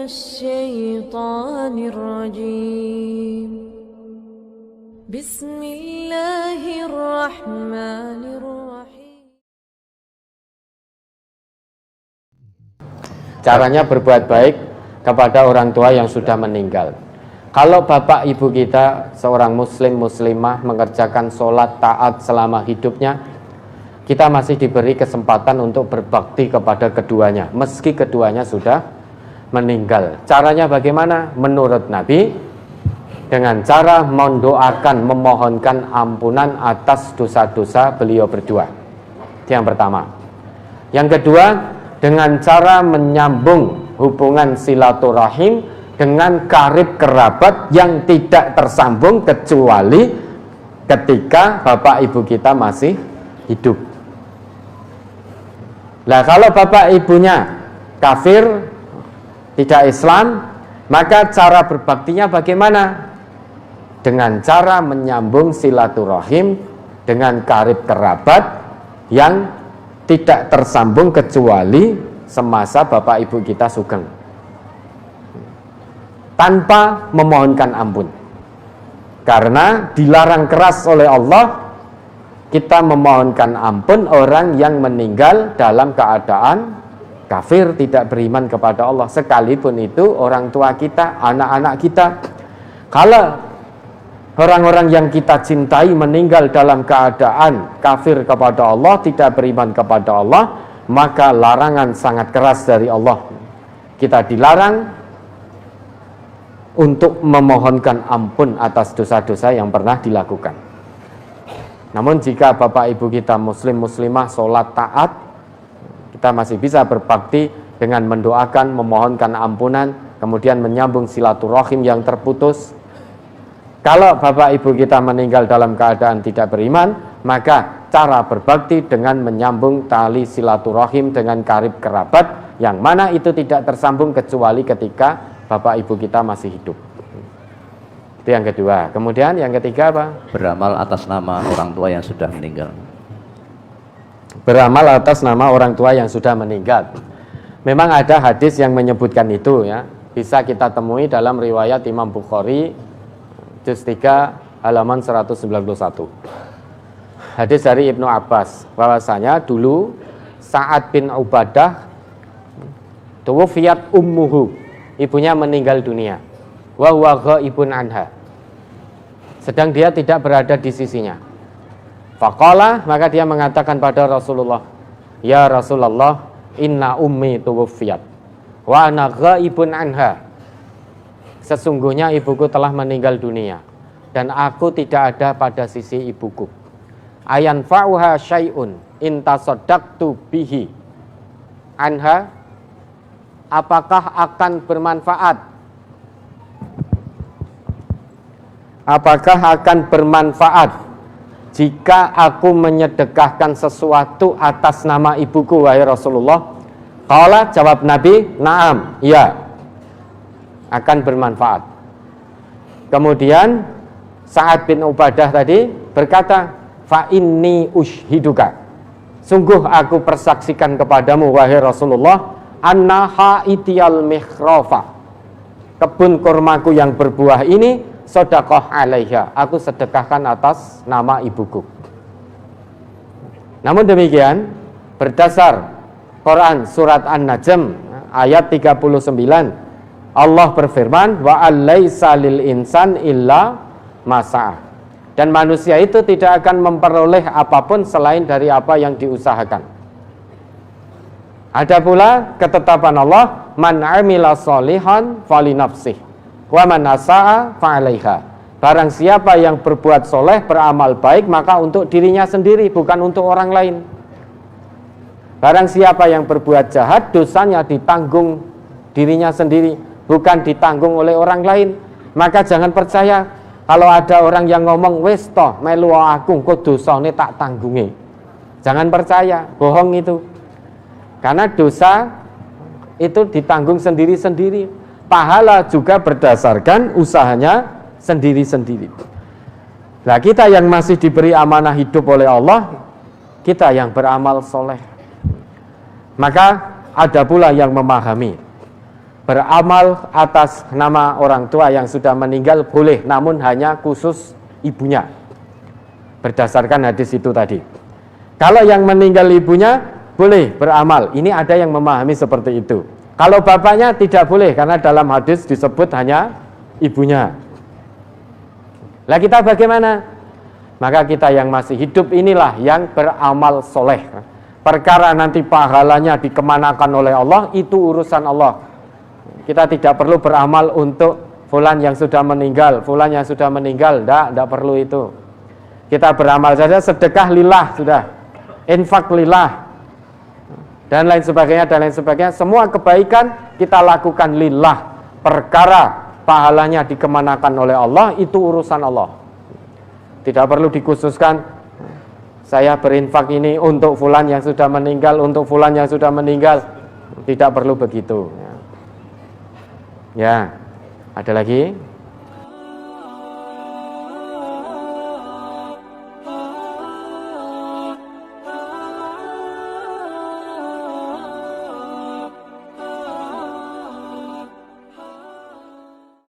الشيطان الرجيم بسم الله الرحمن الرحيم. Caranya berbuat baik kepada orang tua yang sudah meninggal. Kalau bapak ibu kita seorang muslim muslimah mengerjakan sholat taat selama hidupnya, kita masih diberi kesempatan untuk berbakti kepada keduanya meski keduanya sudah meninggal. Caranya bagaimana? Menurut Nabi, dengan cara mendoakan, memohonkan ampunan atas dosa-dosa beliau berdua. Itu yang pertama. Yang kedua, dengan cara menyambung hubungan silaturahim dengan karib kerabat yang tidak tersambung kecuali ketika bapak ibu kita masih hidup. Nah, kalau bapak ibunya kafir, tidak Islam, maka cara berbaktinya bagaimana? Dengan cara menyambung silaturahim dengan karib kerabat yang tidak tersambung kecuali semasa bapak ibu kita sugeng, tanpa memohonkan ampun. Karena dilarang keras oleh Allah kita memohonkan ampun orang yang meninggal dalam keadaan kafir, tidak beriman kepada Allah, sekalipun itu orang tua kita, anak-anak kita. Kalau orang-orang yang kita cintai meninggal dalam keadaan kafir kepada Allah, tidak beriman kepada Allah, maka larangan sangat keras dari Allah. Kita dilarang untuk memohonkan ampun atas dosa-dosa yang pernah dilakukan. Namun jika bapak ibu kita muslim muslimah sholat taat, kita masih bisa berbakti dengan mendoakan, memohonkan ampunan, kemudian menyambung silaturahim yang terputus. Kalau bapak ibu kita meninggal dalam keadaan tidak beriman, maka cara berbakti dengan menyambung tali silaturahim dengan karib kerabat yang mana itu tidak tersambung kecuali ketika bapak ibu kita masih hidup. Itu yang kedua. Kemudian yang ketiga apa? Beramal atas nama orang tua yang sudah meninggal. Beramal atas nama orang tua yang sudah meninggal. Memang ada hadis yang menyebutkan itu ya. Bisa kita temui dalam riwayat Imam Bukhari juz 3 halaman 191. Hadis dari Ibnu Abbas bahwasanya dulu Sa'ad bin Ubadah tuwfiyat ummuhu, ibunya meninggal dunia, wa huwa ghaibun anha, sedang dia tidak berada di sisinya. Faqala, maka dia mengatakan pada Rasulullah, ya Rasulullah, inna ummi tuwfiyat wa ana ghaibun anha, sesungguhnya ibuku telah meninggal dunia dan aku tidak ada pada sisi ibuku. Ayan fa'uha syai'un intasaddaqtu bihi anha, apakah akan bermanfaat? Apakah akan bermanfaat jika aku menyedekahkan sesuatu atas nama ibuku, wahai Rasulullah? Qala, jawab Nabi, na'am, ya, akan bermanfaat. Kemudian Sa'ad bin Ubadah tadi berkata, fa inni ushiduka, sungguh aku persaksikan kepadamu, wahai Rasulullah, anna haitiyal mikhrafa, kebun kurmaku yang berbuah ini, sedekah alaiha, aku sedekahkan atas nama ibuku. Namun demikian, berdasar Quran surat An-Najm ayat 39, Allah berfirman, wa alaisa lil insan illa masa, dan manusia itu tidak akan memperoleh apapun selain dari apa yang diusahakan. Ada pula ketetapan Allah, man amila sholihan falinafsih wa man asaa fa'alaiha, barang siapa yang berbuat soleh, beramal baik, maka untuk dirinya sendiri, bukan untuk orang lain. Barang siapa yang berbuat jahat, dosanya ditanggung dirinya sendiri, bukan ditanggung oleh orang lain. Maka jangan percaya kalau ada orang yang ngomong, wis toh melu aku kok dosane tak tanggungi. Jangan percaya, bohong itu. Karena dosa itu ditanggung sendiri-sendiri. Pahala juga berdasarkan usahanya sendiri-sendiri. Nah, kita yang masih diberi amanah hidup oleh Allah, kita yang beramal soleh. Maka ada pula yang memahami beramal atas nama orang tua yang sudah meninggal boleh, namun hanya khusus ibunya. Berdasarkan hadis itu tadi. Kalau yang meninggal ibunya boleh beramal. Ini ada yang memahami seperti itu. Kalau bapaknya tidak boleh, karena dalam hadis disebut hanya ibunya. Lah kita bagaimana? Maka kita yang masih hidup inilah yang beramal soleh. Perkara nanti pahalanya dikemanakan oleh Allah, itu urusan Allah. Kita tidak perlu beramal untuk fulan yang sudah meninggal, fulan yang sudah meninggal, tidak perlu itu. Kita beramal saja, sedekah lillah sudah, infak lillah, dan lain sebagainya, semua kebaikan kita lakukan lillah. Perkara pahalanya dikemanakan oleh Allah, itu urusan Allah. Tidak perlu dikhususkan, saya berinfak ini untuk fulan yang sudah meninggal, untuk fulan yang sudah meninggal. Tidak perlu begitu. Ya, ada lagi?